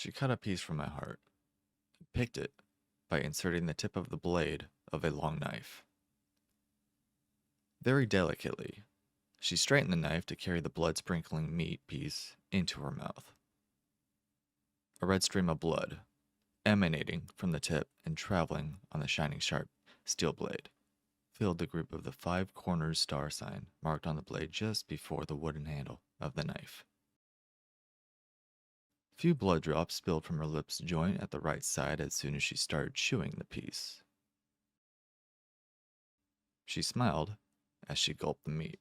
She cut a piece from my heart and picked it by inserting the tip of the blade of a long knife. Very delicately, she straightened the knife to carry the blood-sprinkling meat piece into her mouth. A red stream of blood, emanating from the tip and traveling on the shining sharp steel blade, filled the group of the 5 corners star sign marked on the blade just before the wooden handle of the knife. Few blood drops spilled from her lips joint at the right side as soon as she started chewing the piece. She smiled as she gulped the meat.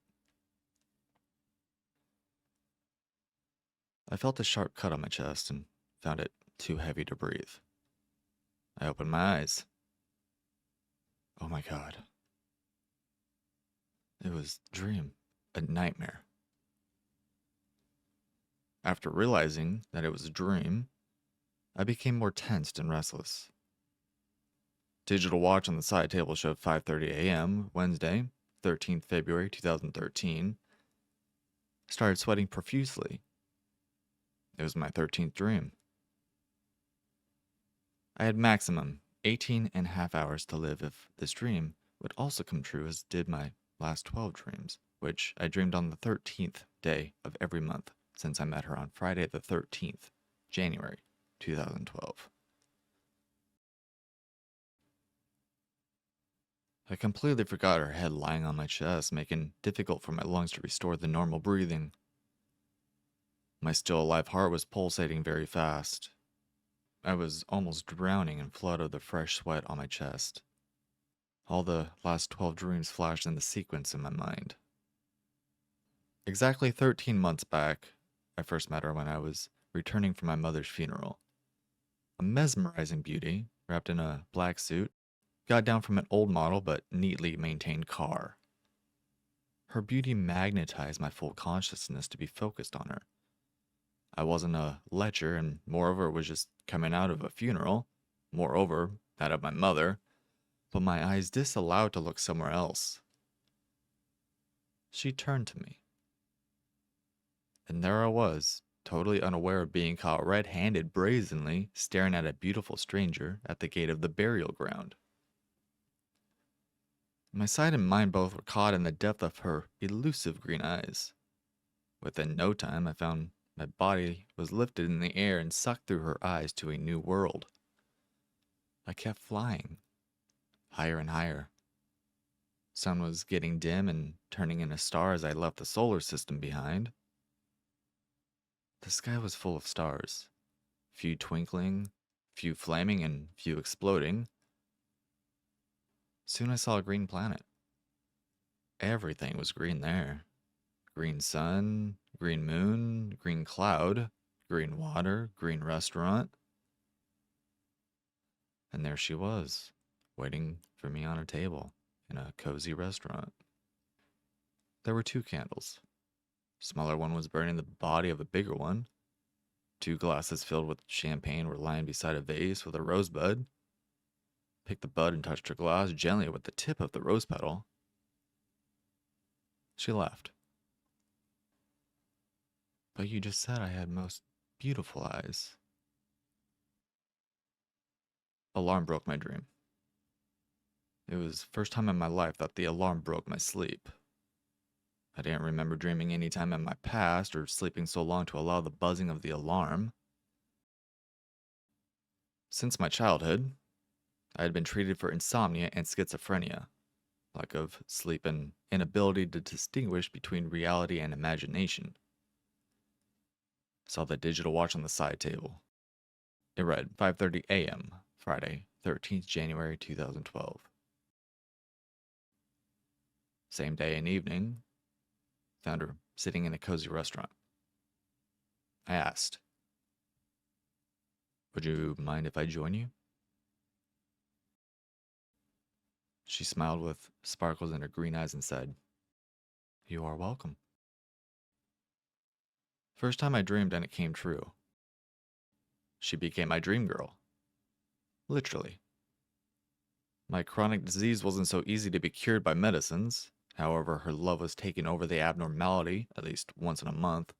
I felt a sharp cut on my chest and found it too heavy to breathe. I opened my eyes. Oh my God. It was a dream, a nightmare. After realizing that it was a dream, I became more tensed and restless. Digital watch on the side table showed 5:30 a.m. Wednesday, 13th February 2013. Started sweating profusely. It was my 13th dream. I had maximum 18 and a half hours to live if this dream would also come true as did my last 12 dreams, which I dreamed on the 13th day of every month since I met her on Friday the 13th, January 2012. I completely forgot her head lying on my chest, making it difficult for my lungs to restore the normal breathing. My still alive heart was pulsating very fast. I was almost drowning in flood of the fresh sweat on my chest. All the last 12 dreams flashed in the sequence in my mind. Exactly 13 months back, I first met her when I was returning from my mother's funeral. A mesmerizing beauty, wrapped in a black suit, got down from an old model but neatly maintained car. Her beauty magnetized my full consciousness to be focused on her. I wasn't a lecher, and moreover was just coming out of a funeral, moreover that of my mother, but my eyes disallowed to look somewhere else. She turned to me, and there I was, totally unaware of being caught red-handed brazenly staring at a beautiful stranger at the gate of the burial ground. My sight and mind both were caught in the depth of her elusive green eyes. Within no time, I found my body was lifted in the air and sucked through her eyes to a new world. I kept flying, higher and higher. Sun was getting dim and turning into stars as I left the solar system behind. The sky was full of stars, few twinkling, few flaming, and few exploding. Soon I saw a green planet. Everything was green there. Green sun, green moon, green cloud, green water, green restaurant. And there she was, waiting for me on a table in a cozy restaurant. There were 2 candles. Smaller one was burning the body of a bigger one. 2 glasses filled with champagne were lying beside a vase with a rosebud. Picked the bud and touched her glass gently with the tip of the rose petal. She laughed. But you just said I had most beautiful eyes. Alarm broke my dream. It was the first time in my life that the alarm broke my sleep. I didn't remember dreaming any time in my past or sleeping so long to allow the buzzing of the alarm. Since my childhood, I had been treated for insomnia and schizophrenia, lack of sleep and inability to distinguish between reality and imagination. Saw the digital watch on the side table. It read 5:30 a.m., Friday, 13th January 2012. Same day and evening, found her sitting in a cozy restaurant. I asked, "Would you mind if I join you?" She smiled with sparkles in her green eyes and said, "You are welcome." First time I dreamed and it came true. She became my dream girl. Literally. My chronic disease wasn't so easy to be cured by medicines. However, her love was taking over the abnormality at least once in a month.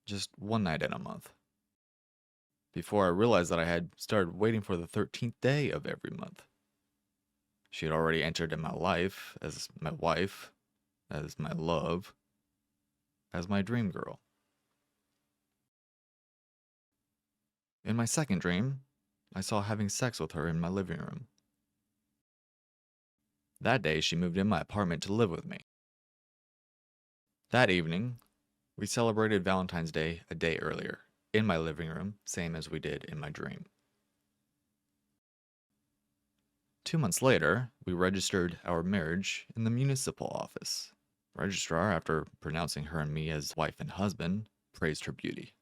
Just one night in a month. before I realized that I had started waiting for the 13th day of every month. She had already entered in my life as my wife, as my love, as my dream girl. In my second dream, I saw having sex with her in my living room. That day, she moved in my apartment to live with me. That evening, we celebrated Valentine's Day a day earlier, in my living room, same as we did in my dream. 2 months later, we registered our marriage in the municipal office. Registrar, after pronouncing her and me as wife and husband, praised her beauty.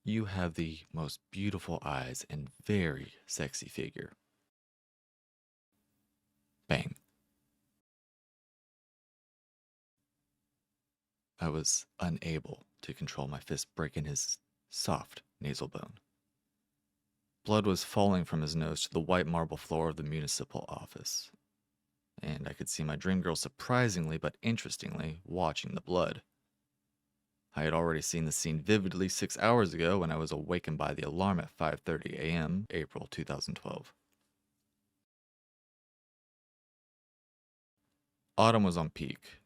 You have the most beautiful eyes and very sexy figure. Bang. I was unable to control my fist breaking his soft nasal bone. Blood was falling from his nose to the white marble floor of the municipal office, and I could see my dream girl surprisingly but interestingly watching the blood. I had already seen the scene vividly 6 hours ago when I was awakened by the alarm at 5:30 a.m., April 2012. Autumn was on peak.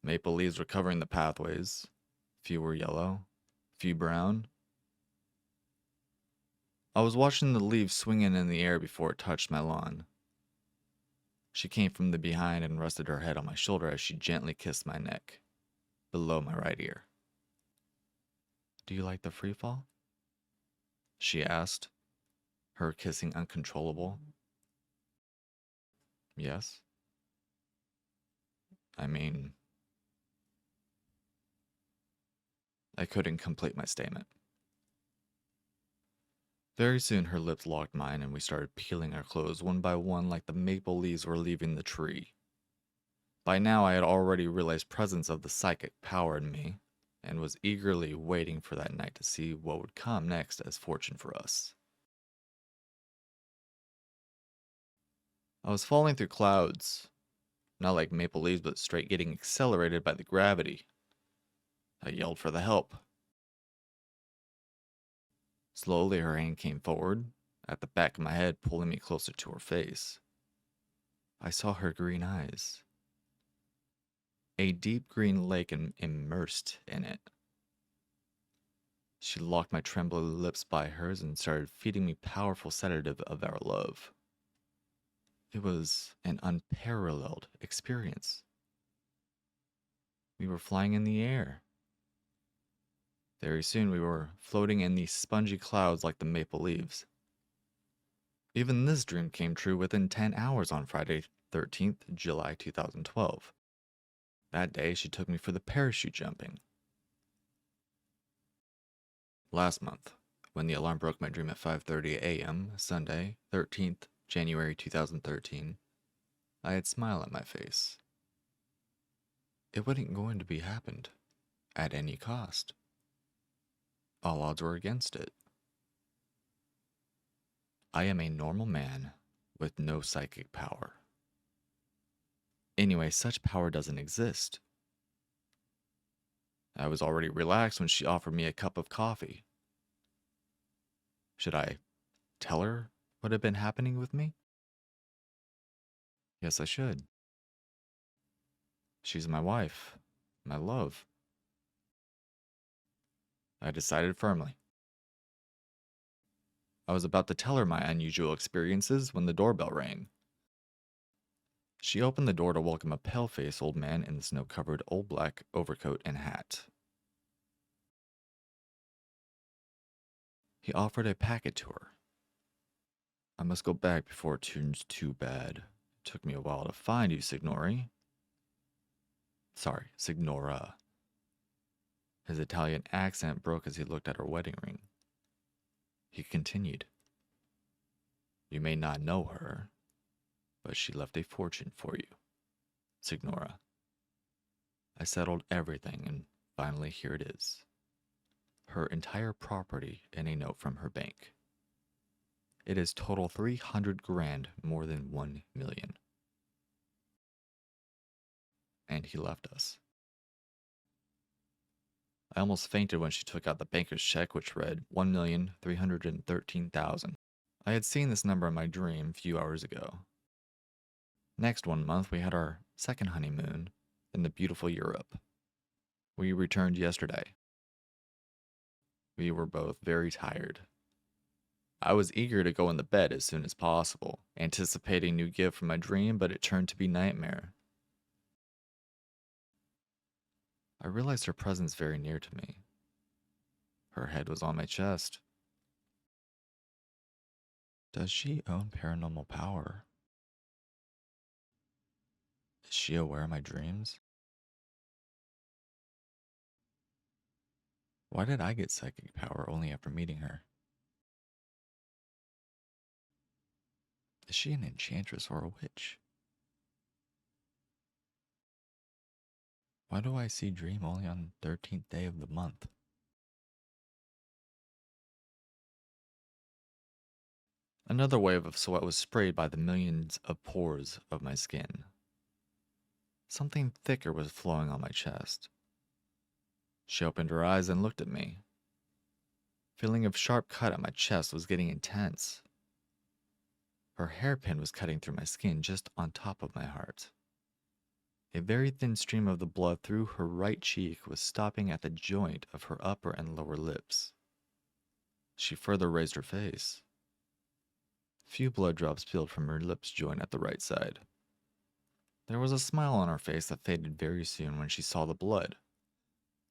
Maple leaves were covering the pathways. Few were yellow, few brown. I was watching the leaves swinging in the air before it touched my lawn. She came from the behind and rested her head on my shoulder as she gently kissed my neck, below my right ear. Do you like the free fall? She asked, her kissing uncontrollable. Yes. I mean, I couldn't complete my statement. Very soon her lips locked mine and we started peeling our clothes one by one like the maple leaves were leaving the tree. By now I had already realized presence of the psychic power in me and was eagerly waiting for that night to see what would come next as fortune for us. I was falling through clouds, not like maple leaves but straight getting accelerated by the gravity. I yelled for the help. Slowly her hand came forward, at the back of my head pulling me closer to her face. I saw her green eyes. A deep green lake immersed in it. She locked my trembling lips by hers and started feeding me powerful sedative of our love. It was an unparalleled experience. We were flying in the air. Very soon we were floating in these spongy clouds like the maple leaves. Even this dream came true within 10 hours on Friday, 13th July 2012. That day she took me for the parachute jumping. Last month, when the alarm broke my dream at 5:30 a.m., Sunday, 13th January 2013, I had a smile on my face. It wasn't going to be happened, at any cost. All odds were against it. I am a normal man with no psychic power. Anyway, such power doesn't exist. I was already relaxed when she offered me a cup of coffee. Should I tell her what had been happening with me? Yes, I should. She's my wife, my love. I decided firmly. I was about to tell her my unusual experiences when the doorbell rang. She opened the door to welcome a pale-faced old man in the snow-covered old black overcoat and hat. He offered a packet to her. I must go back before it turns too bad. It took me a while to find you, Signori. Sorry, Signora. His Italian accent broke as he looked at her wedding ring. He continued. You may not know her, but she left a fortune for you, Signora. I settled everything, and finally here it is. Her entire property and a note from her bank. It is total 300 grand more than 1 million. And he left us. I almost fainted when she took out the banker's check, which read 1,313,000. I had seen this number in my dream a few hours ago. Next 1 month, we had our second honeymoon in the beautiful Europe. We returned yesterday. We were both very tired. I was eager to go in the bed as soon as possible, anticipating new gift from my dream, but it turned to be nightmare. I realized her presence very near to me. Her head was on my chest. Does she own paranormal power? Is she aware of my dreams? Why did I get psychic power only after meeting her? Is she an enchantress or a witch? Why do I see dream only on the 13th day of the month? Another wave of sweat was sprayed by the millions of pores of my skin. Something thicker was flowing on my chest. She opened her eyes and looked at me. Feeling of sharp cut at my chest was getting intense. Her hairpin was cutting through my skin just on top of my heart. A very thin stream of the blood through her right cheek was stopping at the joint of her upper and lower lips. She further raised her face. Few blood drops spilled from her lips joint at the right side. There was a smile on her face that faded very soon when she saw the blood.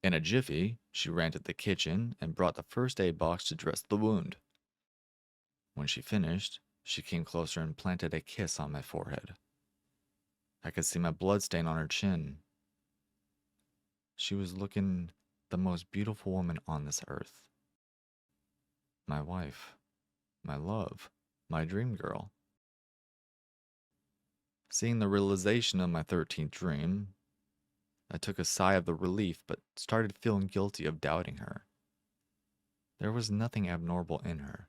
In a jiffy, she ran to the kitchen and brought the first aid box to dress the wound. When she finished, she came closer and planted a kiss on my forehead. I could see my blood stain on her chin. She was looking the most beautiful woman on this earth. My wife, my love, my dream girl. Seeing the realization of my 13th dream, I took a sigh of the relief but started feeling guilty of doubting her. There was nothing abnormal in her.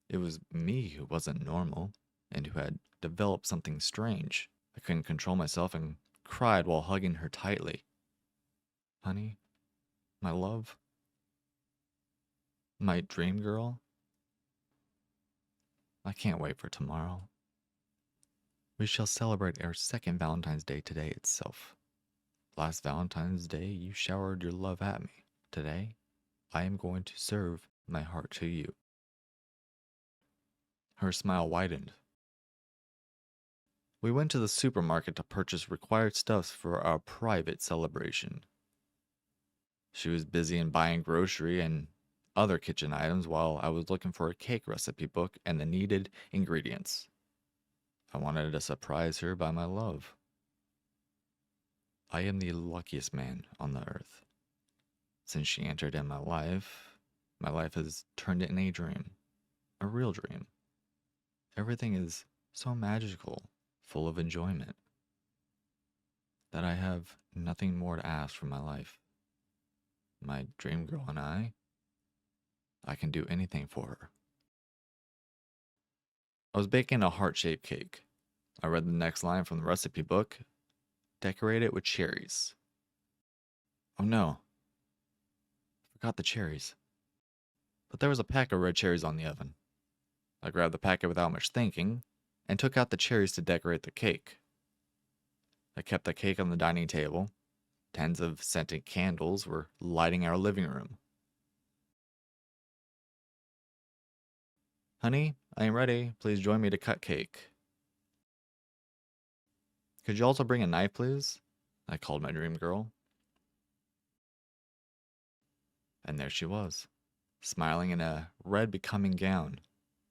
It was me who wasn't normal and who had developed something strange. I couldn't control myself and cried while hugging her tightly. Honey, my love, my dream girl, I can't wait for tomorrow. We shall celebrate our second Valentine's Day today itself. Last Valentine's Day, you showered your love at me. Today, I am going to serve my heart to you. Her smile widened. We went to the supermarket to purchase required stuffs for our private celebration. She was busy in buying grocery and other kitchen items while I was looking for a cake recipe book and the needed ingredients. I wanted to surprise her by my love. I am the luckiest man on the earth. Since she entered in my life has turned into a dream, a real dream. Everything is so magical, full of enjoyment, that I have nothing more to ask from my life. My dream girl and I can do anything for her. I was baking a heart-shaped cake. I read the next line from the recipe book. Decorate it with cherries. Oh no. Forgot the cherries. But there was a pack of red cherries on the oven. I grabbed the packet without much thinking and took out the cherries to decorate the cake. I kept the cake on the dining table. Tens of scented candles were lighting our living room. Honey, I am ready. Please join me to cut cake. Could you also bring a knife, please? I called my dream girl. And there she was, smiling in a red becoming gown,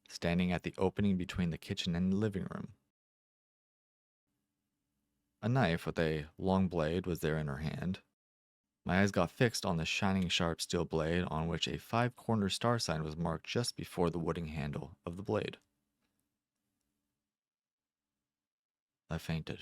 standing at the opening between the kitchen and the living room. A knife with a long blade was there in her hand. My eyes got fixed on the shining sharp steel blade on which a 5-corner star sign was marked just before the wooden handle of the blade. I fainted.